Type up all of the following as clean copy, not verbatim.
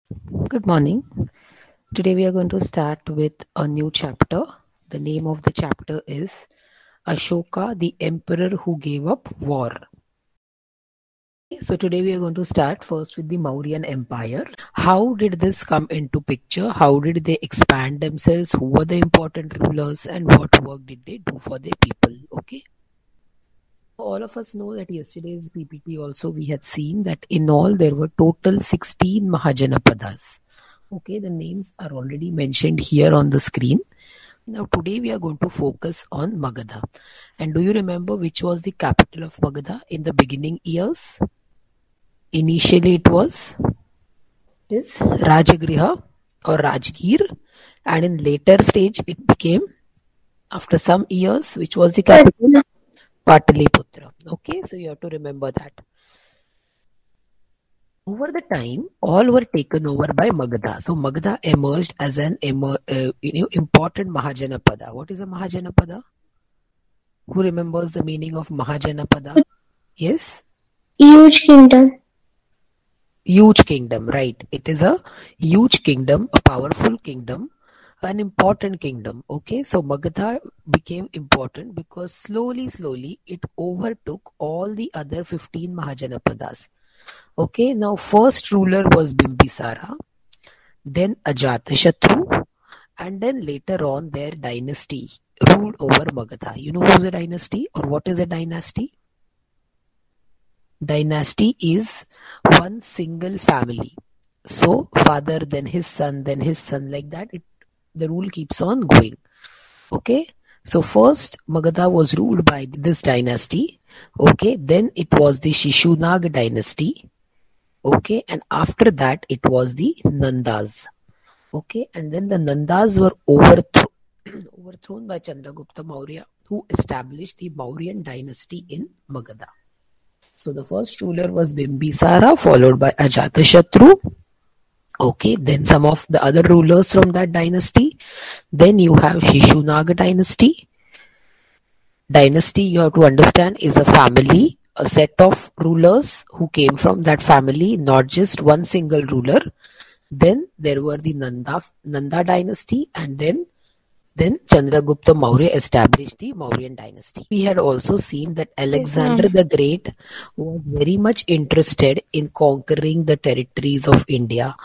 Good morning. Today we are going to start with a new chapter. The name of the chapter is Ashoka, the Emperor Who Gave Up War. So today we are going to start first with the Mauryan Empire. How did this come into picture? How did they expand themselves? Who were the important rulers and what work did they do for their people? Okay. All of us know that yesterday's PPT also we had seen that in all there were total 16 Mahajanapadas. Okay, the names are already mentioned here on the screen. Now today we are going to focus on Magadha. And do you remember which was the capital of Magadha in the beginning years? Initially it is Rajagriha or Rajgir, and in later stage it became, after some years, which was the capital? Pataliputra. Okay, so you have to remember that. Over the time, all were taken over by Magadha. So Magadha emerged as an important Mahajanapada. What is a Mahajanapada? Who remembers the meaning of Mahajanapada? Yes? Huge kingdom. Huge kingdom, right. It is a huge kingdom, a powerful kingdom, an important kingdom. Okay, so Magadha became important because slowly it overtook all the other 15 Mahajanapadas. Okay, now first ruler was Bimbisara, then Ajatashatru, and then later on their dynasty ruled over Magadha. You know who's a dynasty or what is a dynasty? Dynasty is one single family. So father, then his son, like that. The rule keeps on going. Okay. So first Magadha was ruled by this dynasty. Okay. Then it was the Shishunag dynasty. Okay. And after that it was the Nandas. Okay. And then the Nandas were overthrown by Chandragupta Maurya, who established the Mauryan dynasty in Magadha. So the first ruler was Bimbisara, followed by Ajatashatru. Okay, then some of the other rulers from that dynasty. Then you have Shishunaga dynasty. Dynasty, you have to understand, is a family, a set of rulers who came from that family, not just one single ruler. Then there were the Nanda dynasty, and then Chandragupta Maurya established the Mauryan dynasty. We had also seen that Alexander the Great was very much interested in conquering the territories of India.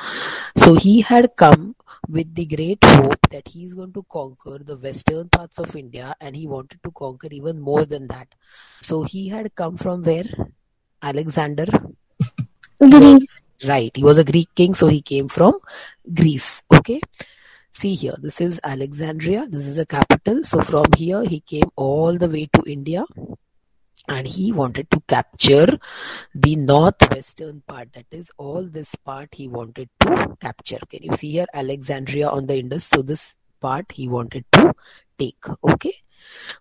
So he had come with the great hope that he is going to conquer the western parts of India, and he wanted to conquer even more than that. So he had come from where? Alexander? Greece. Right. He was a Greek king, so he came from Greece. Okay. See here, this is Alexandria. This is a capital. So from here, he came all the way to India, and he wanted to capture the northwestern part. That is, all this part he wanted to capture. Can you see here Alexandria on the Indus? So this part he wanted to take. Okay.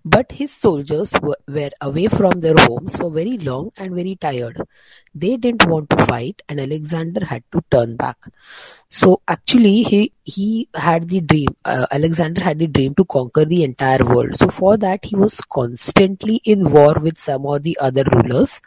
But his soldiers were away from their homes for very long and very tired. They didn't want to fight, and Alexander had to turn back. So actually he had the dream, Alexander had the dream to conquer the entire world. So for that he was constantly in war with some or the other rulers,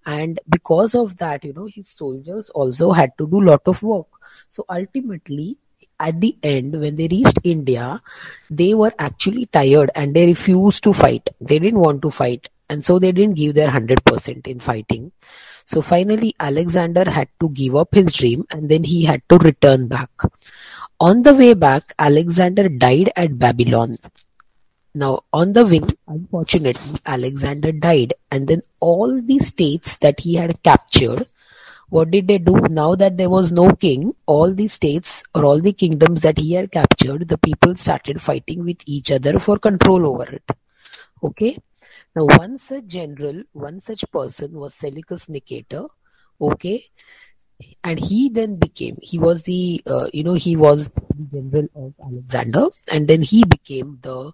and because of that, his soldiers also had to do a lot of work. So ultimately, at the end, when they reached India, they were actually tired and they refused to fight. They didn't want to fight, and so they didn't give their 100% in fighting. So finally, Alexander had to give up his dream, and then he had to return back. On the way back, Alexander died at Babylon. Now, on the way, unfortunately, Alexander died, and then all the states that he had captured, what did they do? Now that there was no king, all the states or all the kingdoms that he had captured, the people started fighting with each other for control over it. Okay. Now, one such person was Seleucus Nicator. Okay. And he then he was the general of Alexander, and then he became the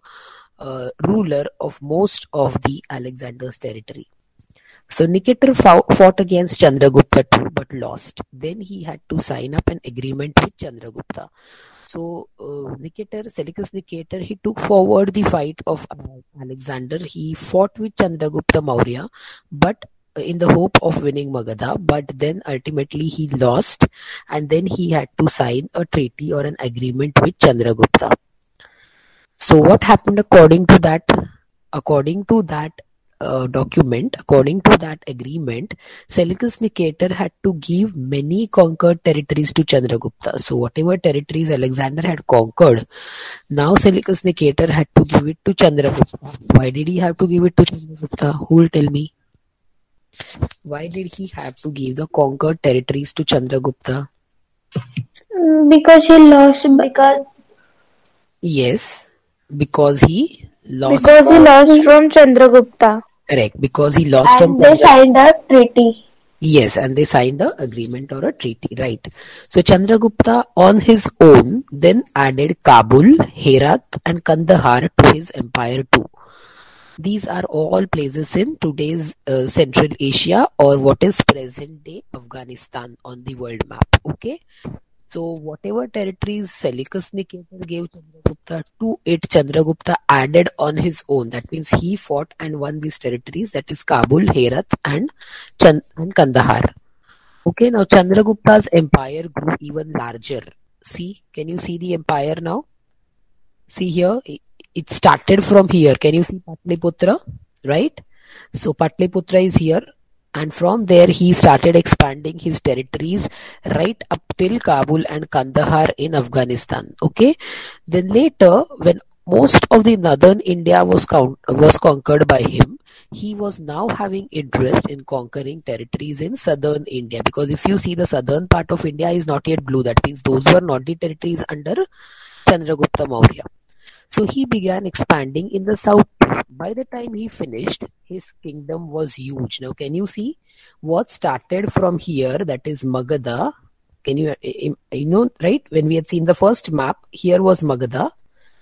ruler of most of the Alexander's territory. So Nicator fought against Chandragupta too, but lost. Then he had to sign up an agreement with Chandragupta. So Seleucus Nicator, he took forward the fight of Alexander. He fought with Chandragupta Maurya, but in the hope of winning Magadha, but then ultimately he lost, and then he had to sign a treaty or an agreement with Chandragupta. So what happened according to that? According to that document, according to that agreement, Seleucus Nicator had to give many conquered territories to Chandragupta. So whatever territories Alexander had conquered, now Seleucus Nicator had to give it to Chandragupta. Why did he have to give it to Chandragupta? Who will tell me? Why did he have to give the conquered territories to Chandragupta? Because he lost. Yes, because he lost. Because he lost from Chandragupta. Correct, because he lost from And they signed a treaty. Yes, and they signed a agreement or a treaty, right? So Chandragupta on his own then added Kabul, Herat and Kandahar to his empire too. These are all places in today's Central Asia, or what is present day Afghanistan on the world map. Okay. So whatever territories Seleucus Nicator gave Chandragupta, to it Chandragupta added on his own. That means he fought and won these territories, that is Kabul, Herat and Kandahar. Okay, now Chandragupta's empire grew even larger. See, can you see the empire now? See here, it started from here. Can you see Patliputra? Right? So Patliputra is here, and from there he started expanding his territories right up till Kabul and Kandahar in Afghanistan. Okay, then later when most of the northern India was conquered by him, he was now having interest in conquering territories in southern India, because if you see, the southern part of India is not yet blue. That means those were not the territories under Chandragupta Maurya. So he began expanding in the south too. By the time he finished, his kingdom was huge. Now, can you see what started from here? That is Magadha. Can you know, right? When we had seen the first map, here was Magadha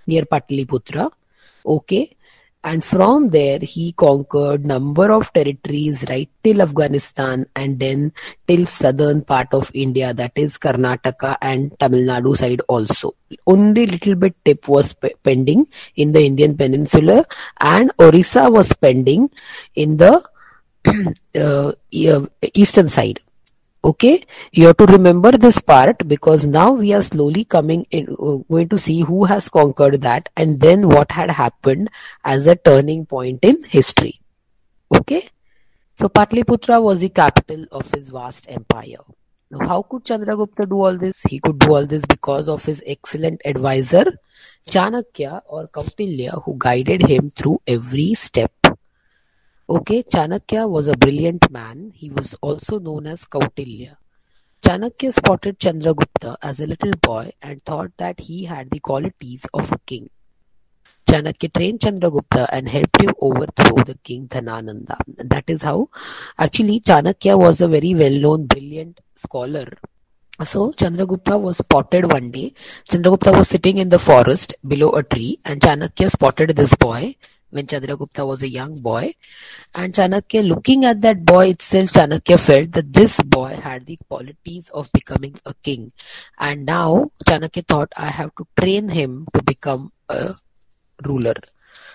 near Patliputra. Okay. And from there, he conquered number of territories right till Afghanistan, and then till southern part of India, that is Karnataka and Tamil Nadu side also. Only little bit tip was pending in the Indian peninsula, and Orissa was pending in the eastern side. Okay, you have to remember this part, because now we are slowly going to see who has conquered that, and then what had happened as a turning point in history. Okay, so Patliputra was the capital of his vast empire. Now, how could Chandragupta do all this? He could do all this because of his excellent advisor, Chanakya or Kautilya, who guided him through every step. Okay, Chanakya was a brilliant man. He was also known as Kautilya. Chanakya spotted Chandragupta as a little boy and thought that he had the qualities of a king. Chanakya trained Chandragupta and helped him overthrow the king Dhanananda. That is how, actually, Chanakya was a very well-known, brilliant scholar. So Chandragupta was spotted one day. Chandragupta was sitting in the forest below a tree, and Chanakya spotted this boy when Chandragupta was a young boy. And Chanakya, looking at that boy itself, Chanakya felt that this boy had the qualities of becoming a king. And now Chanakya thought, I have to train him to become a ruler.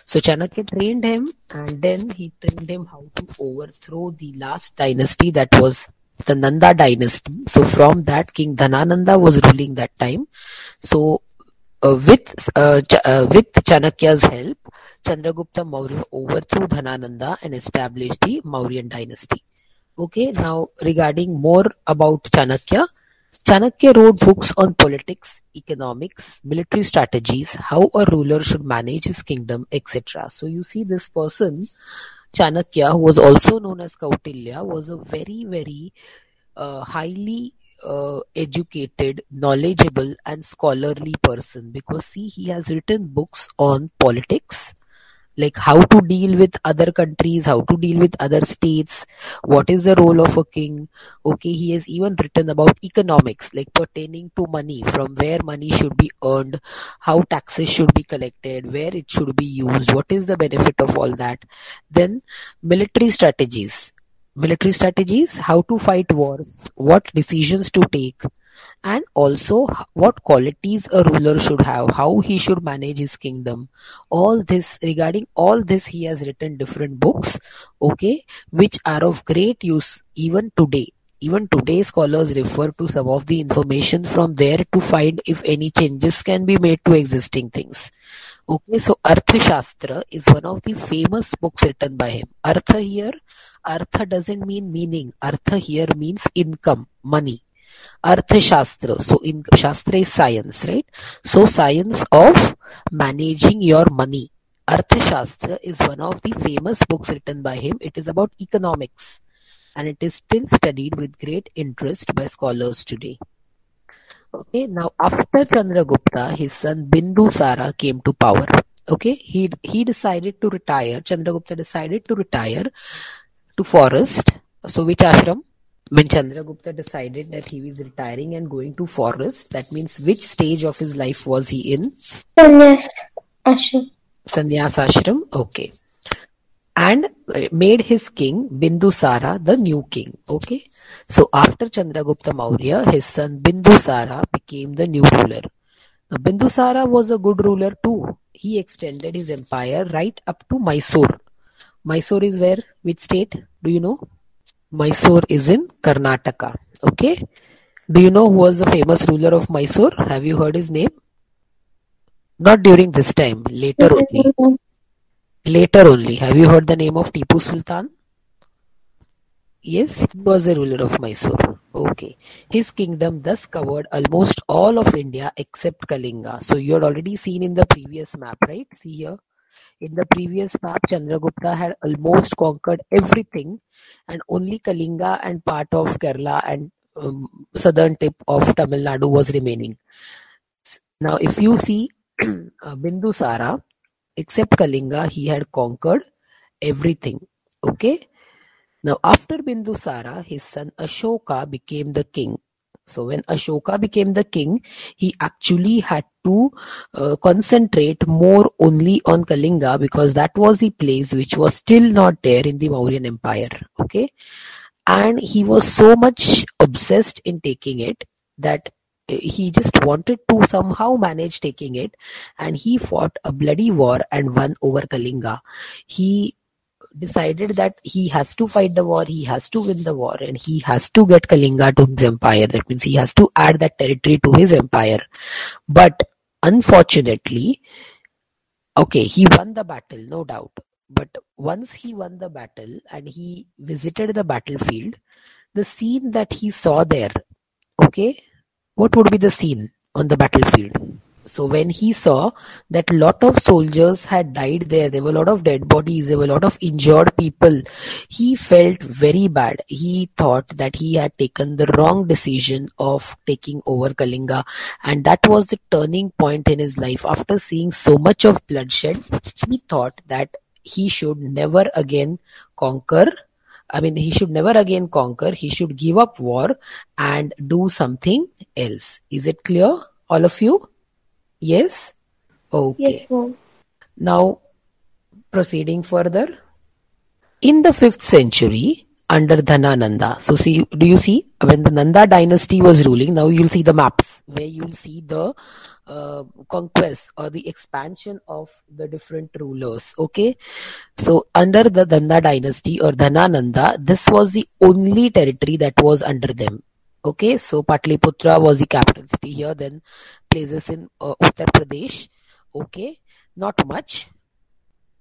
So Chanakya trained him, and then he trained him how to overthrow the last dynasty, that was the Nanda dynasty. So from that, King Dhanananda was ruling that time. So with Chanakya's help, Chandragupta Maurya overthrew Dhanananda and established the Mauryan dynasty. Okay, now regarding more about Chanakya, Chanakya wrote books on politics, economics, military strategies, how a ruler should manage his kingdom, etc. So you see, this person, Chanakya, who was also known as Kautilya, was a very, very highly educated, knowledgeable and scholarly person, because see, he has written books on politics, like how to deal with other countries, how to deal with other states, what is the role of a king. Okay, he has even written about economics, like pertaining to money, from where money should be earned, how taxes should be collected, where it should be used, what is the benefit of all that. Then military strategies, military strategies, how to fight wars, what decisions to take, and also what qualities a ruler should have, how he should manage his kingdom. All this, regarding all this, he has written different books, okay, which are of great use even today. Even today, scholars refer to some of the information from there to find if any changes can be made to existing things. Okay, so Arthashastra is one of the famous books written by him. Artha doesn't mean meaning. Artha here means income, money. Arthashastra. So in Shastra is science, right? So science of managing your money. Arthashastra is one of the famous books written by him. It is about economics and it is still studied with great interest by scholars today. Okay, now after Chandragupta, his son Bindusara came to power. Okay, he decided to retire. Chandragupta decided to retire to forest. So which ashram? When Chandragupta decided that he was retiring and going to forest, that means which stage of his life was he in? Sannyas. Ashram. Sannyas ashram. Okay. And made his king Bindusara the new king. Okay. So after Chandragupta Maurya, his son Bindusara became the new ruler. Now, Bindusara was a good ruler too. He extended his empire right up to Mysore. Mysore is where? Which state? Do you know? Mysore is in Karnataka. Okay. Do you know who was the famous ruler of Mysore? Have you heard his name? Not during this time. Later only. Later only. Have you heard the name of Tipu Sultan? Yes, he was the ruler of Mysore. Okay. His kingdom thus covered almost all of India except Kalinga. So you had already seen in the previous map, right? See here. In the previous map, Chandragupta had almost conquered everything, and only Kalinga and part of Kerala and southern tip of Tamil Nadu was remaining. Now, if you see Bindusara, except Kalinga, he had conquered everything. Okay. Now, after Bindusara, his son Ashoka became the king. So when Ashoka became the king, he actually had to concentrate more only on Kalinga because that was the place which was still not there in the Mauryan Empire. Okay. And he was so much obsessed in taking it that he just wanted to somehow manage taking it, and he fought a bloody war and won over Kalinga. He decided that he has to fight the war, he has to win the war, and he has to get Kalinga to his empire. That means he has to add that territory to his empire. But unfortunately, okay, he won the battle, no doubt. But once he won the battle and he visited the battlefield, the scene that he saw there, okay, what would be the scene on the battlefield? So when he saw that a lot of soldiers had died there were a lot of dead bodies, there were a lot of injured people, he felt very bad. He thought that he had taken the wrong decision of taking over Kalinga, and that was the turning point in his life. After seeing so much of bloodshed, he thought that he should never again conquer. He should never again conquer. He should give up war and do something else. Is it clear, all of you? Yes? Okay. Yes, Now, proceeding further. In the 5th century, under Dhanananda, so see, do you see, when the Nanda dynasty was ruling, now you'll see the maps, where you'll see the conquest or the expansion of the different rulers, okay? So, under the Nanda dynasty or Dhanananda, this was the only territory that was under them. Okay, so Patliputra was the capital city here, then places in Uttar Pradesh. Okay, not much.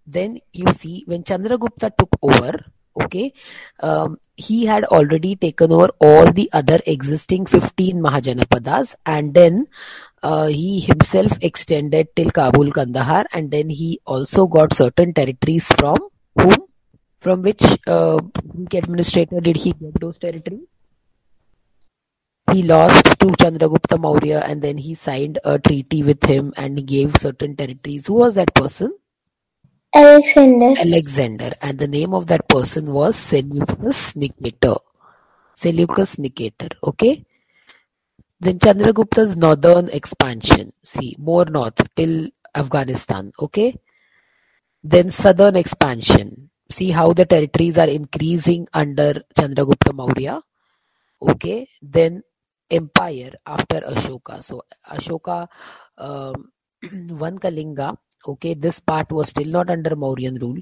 Then you see when Chandragupta took over, okay, he had already taken over all the other existing 15 Mahajanapadas, and then he himself extended till Kabul, Kandahar, and then he also got certain territories from whom? From which Greek administrator did he get those territories? He lost to Chandragupta Maurya and then he signed a treaty with him and gave certain territories. Who was that person? Alexander. And the name of that person was Seleucus Nicator. Seleucus Nicator. Okay. Then Chandragupta's northern expansion. See, more north till Afghanistan. Okay. Then southern expansion. see how the territories are increasing under Chandragupta Maurya. Okay, then empire after Ashoka. So Ashoka won Kalinga. Okay, this part was still not under Mauryan rule,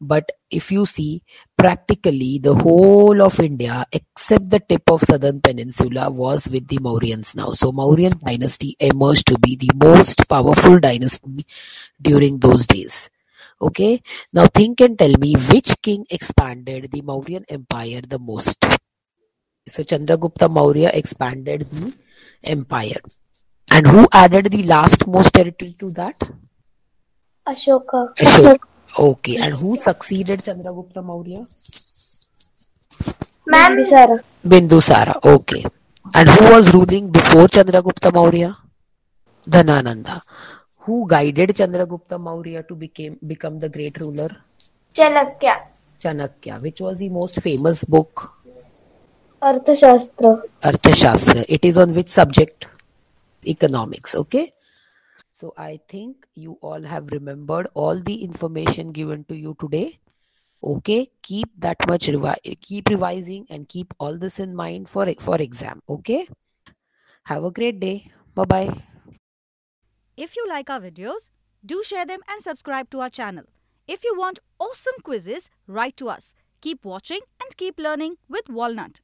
but if you see, practically the whole of India except the tip of southern peninsula was with the Mauryans now. So Mauryan dynasty emerged to be the most powerful dynasty during those days. Okay, now think and tell me which king expanded the Mauryan empire the most. So Chandragupta Maurya expanded the empire. And who added the last most territory to that? Ashoka. Ashoka. Okay. And who succeeded Chandragupta Maurya? Bindusara. Bindusara. Okay. And who was ruling before Chandragupta Maurya? Dhanananda. Who guided Chandragupta Maurya to become the great ruler? Chanakya. Chanakya. Which was the most famous book? Arthashastra. Arthashastra. It is on which subject? Economics. Okay. So I think you all have remembered all the information given to you today. Okay, keep that much keep revising and keep all this in mind for exam. Okay, have a great day. Bye bye. If you like our videos, do share them and subscribe to our channel. If you want awesome quizzes, write to us. Keep watching and keep learning with Walnut.